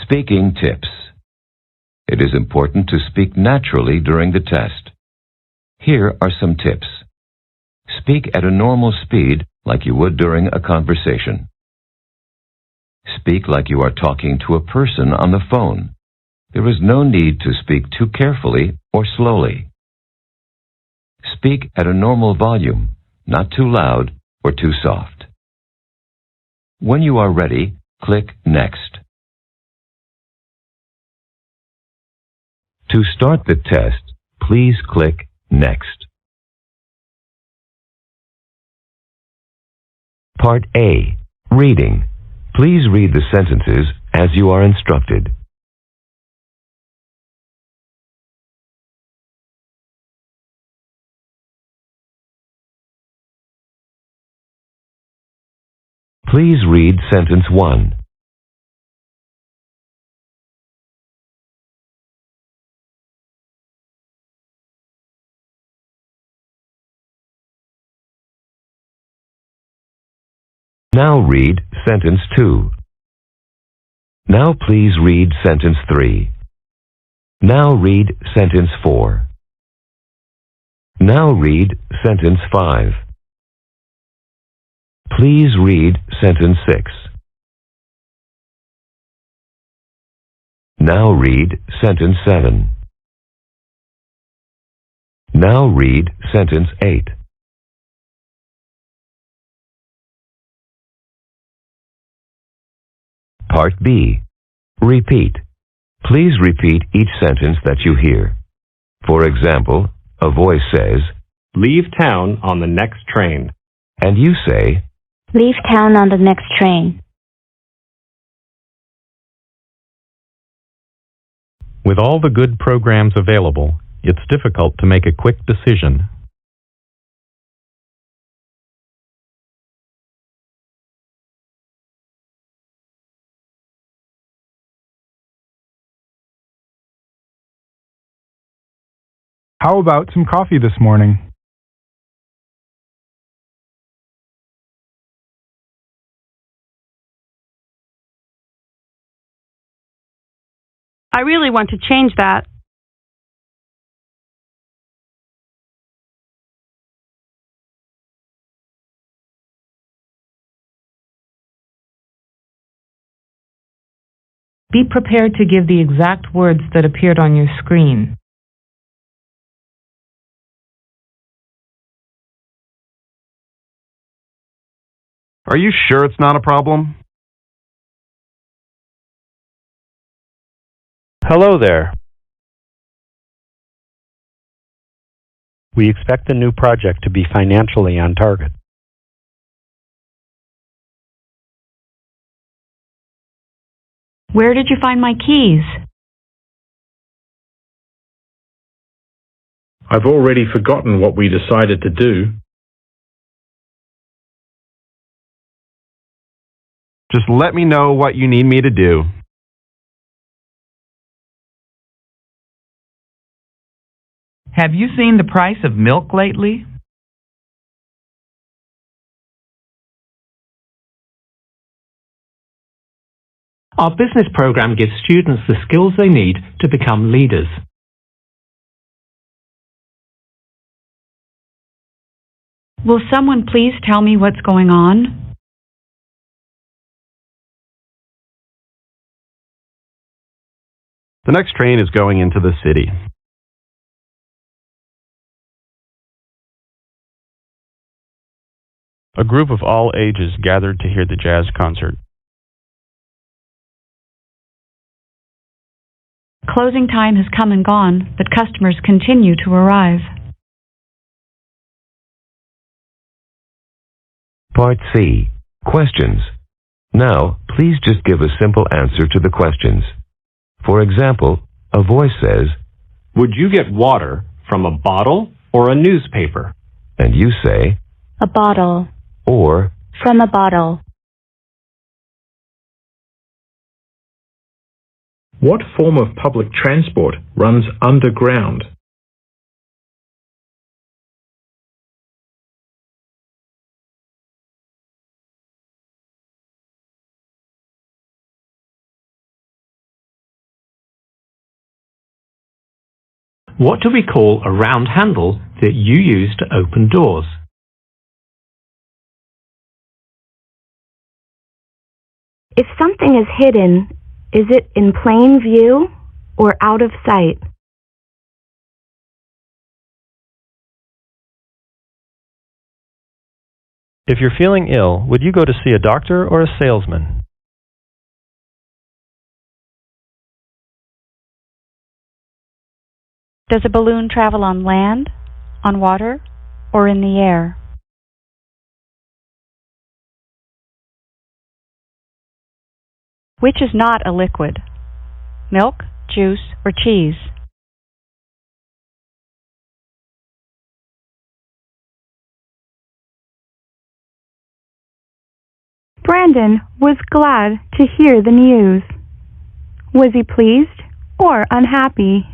Speaking tips. It is important to speak naturally during the test. Here are some tips. Speak at a normal speed like you would during a conversation. Speak like you are talking to a person on the phone. There is no need to speak too carefully or slowly. Speak at a normal volume, not too loud or too soft. When you are ready, click Next. To start the test, please click Next. Part A. Reading. Please read the sentences as you are instructed. Please read sentence 1. Now read sentence 2. Now please read sentence 3. Now read sentence 4. Now read sentence 5. Please read sentence 6. Now read sentence 7. Now read sentence 8. Part B. Repeat. Please repeat each sentence that you hear. For example, a voice says, "Leave town on the next train." and you say, Leave town on the next train. With all the good programs available, it's difficult to make a quick decision. How about some coffee this morning? I really want to change that. Be prepared to give the exact words that appeared on your screen. Are you sure it's not a problem? Hello there. We expect the new project to be financially on target. Where did you find my keys? I've already forgotten what we decided to do. Just let me know what you need me to do. Have you seen the price of milk lately? Our business program gives students the skills they need to become leaders. Will someone please tell me what's going on? The next train is going into the city. A group of all ages gathered to hear the jazz concert. Closing time has come and gone, but customers continue to arrive. Part C. Questions. Now, please just give a simple answer to the questions. For example, a voice says, Would you get water from a bottle or a newspaper? and you say, A bottle. or, From a bottle. What form of public transport runs underground? What do we call a round handle that you use to open doors? If something is hidden, is it in plain view or out of sight? If you're feeling ill, would you go to see a doctor or a salesman? Does a balloon travel on land, on water, or in the air? Which is not a liquid? Milk, juice, or cheese? Brandon was glad to hear the news. Was he pleased or unhappy?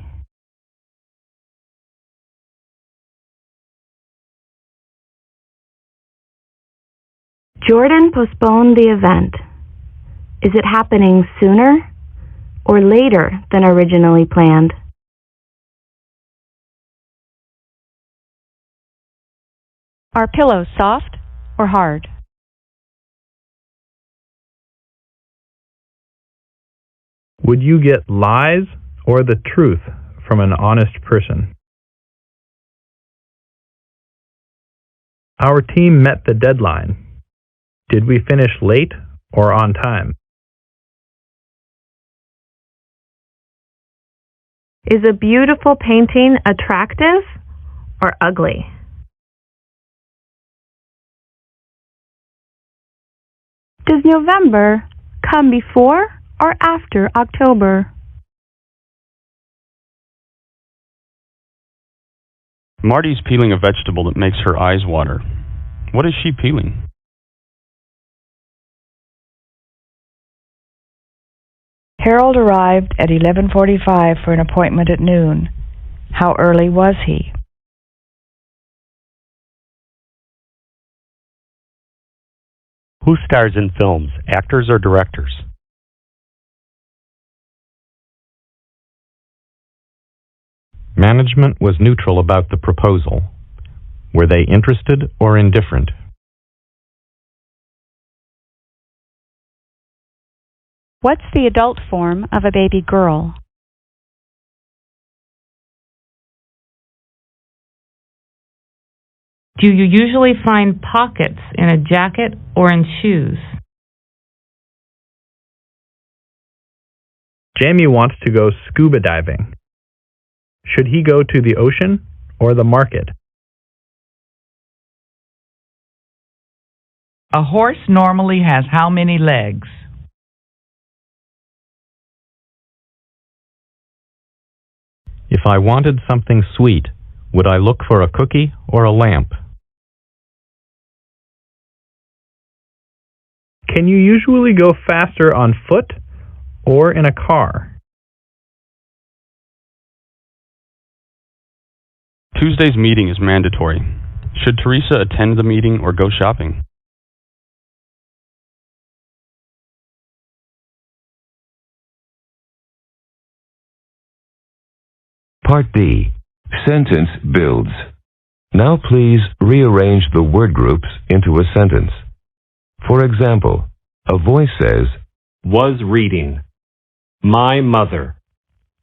Jordan postponed the event. Is it happening sooner or later than originally planned? Are pillows soft or hard? Would you get lies or the truth from an honest person? Our team met the deadline. Did we finish late or on time? Is a beautiful painting attractive or ugly? Does November come before or after October? Marty's peeling a vegetable that makes her eyes water. What is she peeling? Harold arrived at 11:45 for an appointment at noon. How early was he? Who stars in films, actors or directors? Management was neutral about the proposal. Were they interested or indifferent? What's the adult form of a baby girl? Do you usually find pockets in a jacket or in shoes? Jamie wants to go scuba diving. Should he go to the ocean or the market? A horse normally has how many legs? If I wanted something sweet, would I look for a cookie or a lamp? Can you usually go faster on foot or in a car? Tuesday's meeting is mandatory. Should Teresa attend the meeting or go shopping? Part B. Sentence builds. Now please rearrange the word groups into a sentence. For example, a voice says, Was reading. My mother.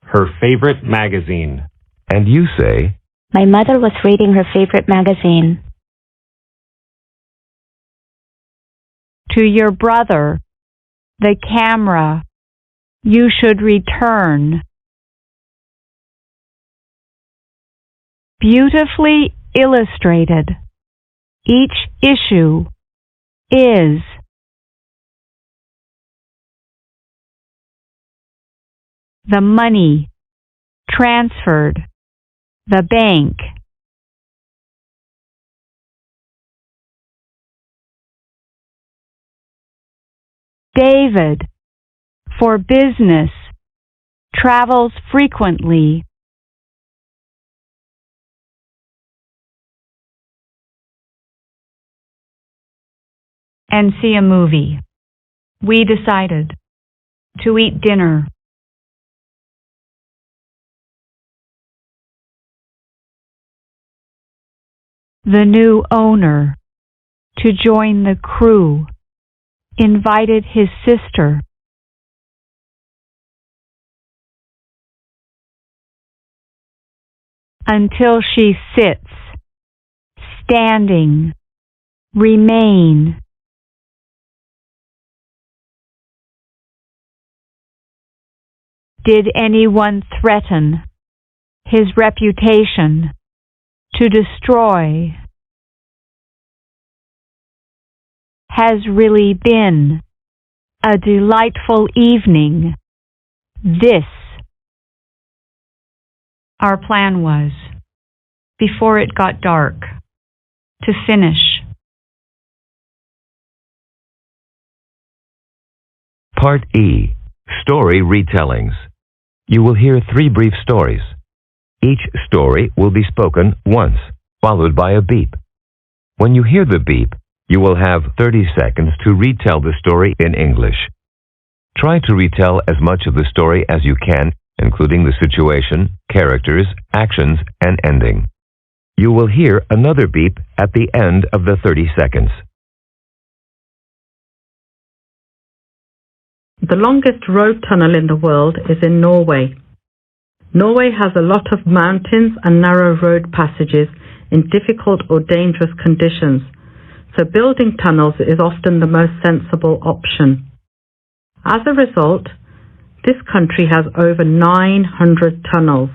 Her favorite magazine. and you say, My mother was reading her favorite magazine. To your brother, the camera, you should return. Beautifully illustrated. Each issue is. The money transferred. The bank. David, for business, travels frequently. And see a movie. We decided to eat dinner. the new owner to join the crew, invited his sister. Until she sits, standing, remain. Did anyone threaten his reputation to destroy? Has really been a delightful evening. This. Our plan was, before it got dark, to finish. Part E. Story retellings. You will hear 3 brief stories. Each story will be spoken once, followed by a beep. When you hear the beep, you will have 30 seconds to retell the story in English. Try to retell as much of the story as you can, including the situation, characters, actions, and ending. You will hear another beep at the end of the 30 seconds. The longest road tunnel in the world is in Norway. Norway has a lot of mountains and narrow road passages in difficult or dangerous conditions, so building tunnels is often the most sensible option. As a result, this country has over 900 tunnels.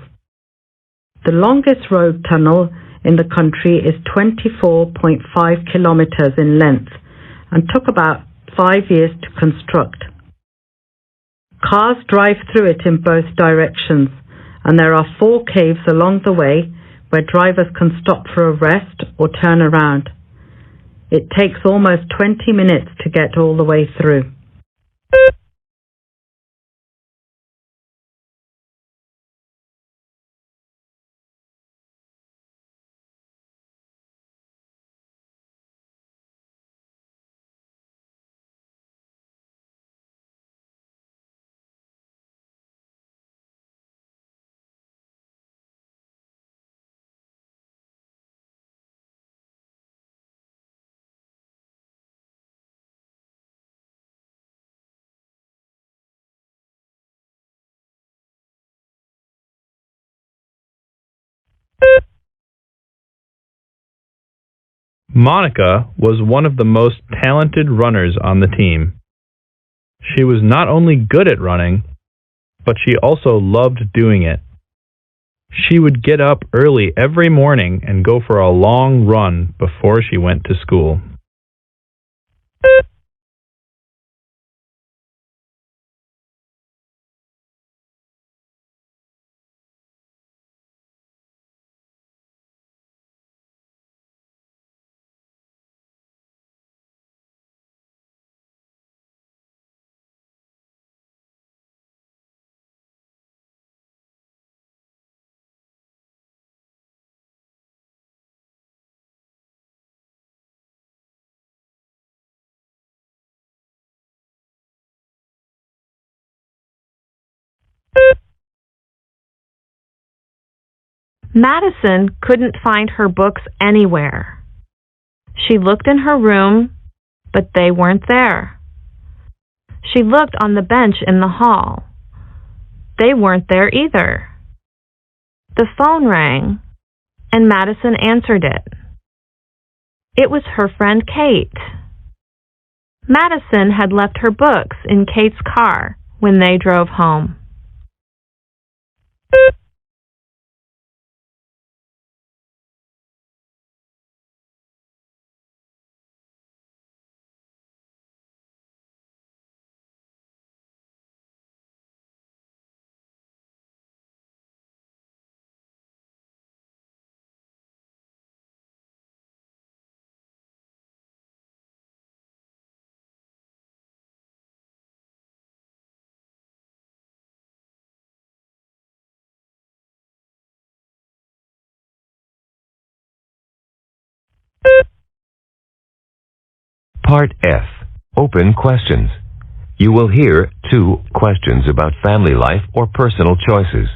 The longest road tunnel in the country is 24.5 kilometers in length and took about 5 years to construct. Cars drive through it in both directions, and there are 4 caves along the way where drivers can stop for a rest or turn around. It takes almost 20 minutes to get all the way through. Monica was one of the most talented runners on the team. She was not only good at running, but she also loved doing it. She would get up early every morning and go for a long run before she went to school. Madison couldn't find her books anywhere. She looked in her room, but they weren't there. She looked on the bench in the hall. They weren't there either. The phone rang, and Madison answered it. It was her friend Kate. Madison had left her books in Kate's car when they drove home. Part F. Open questions. You will hear 2 questions about family life or personal choices.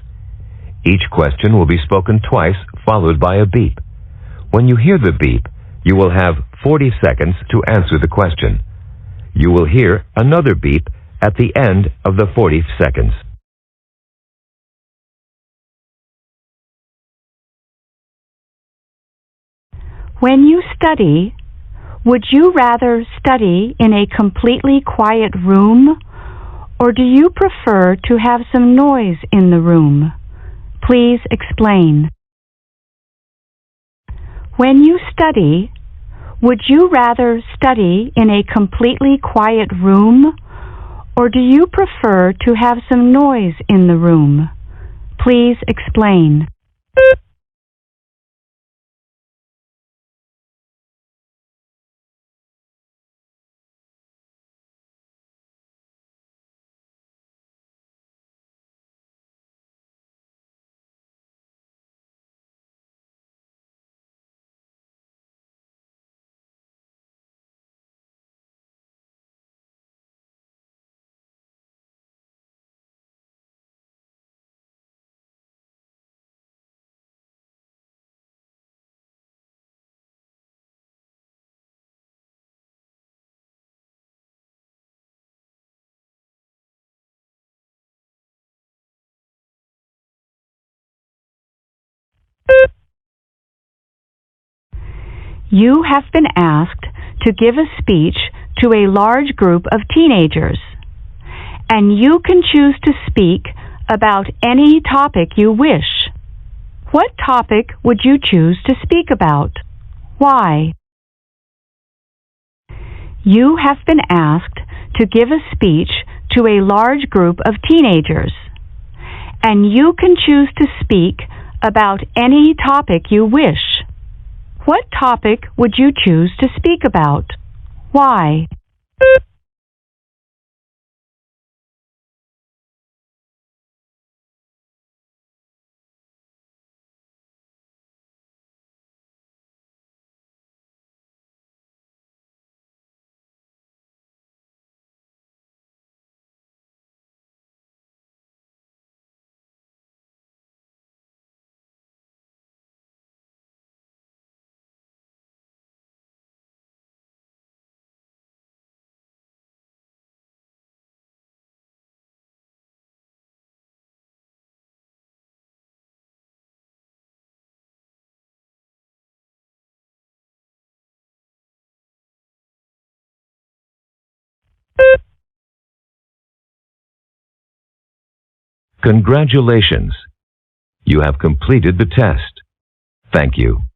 Each question will be spoken twice, followed by a beep. When you hear the beep, you will have 40 seconds to answer the question. You will hear another beep at the end of the 40 seconds. When you study, would you rather study in a completely quiet room, or do you prefer to have some noise in the room? Please explain. When you study, would you rather study in a completely quiet room, or do you prefer to have some noise in the room? Please explain. You have been asked to give a speech to a large group of teenagers, and you can choose to speak about any topic you wish. What topic would you choose to speak about? Why? You have been asked to give a speech to a large group of teenagers, and you can choose to speak about any topic you wish. What topic would you choose to speak about? Why? Congratulations! You have completed the test. Thank you.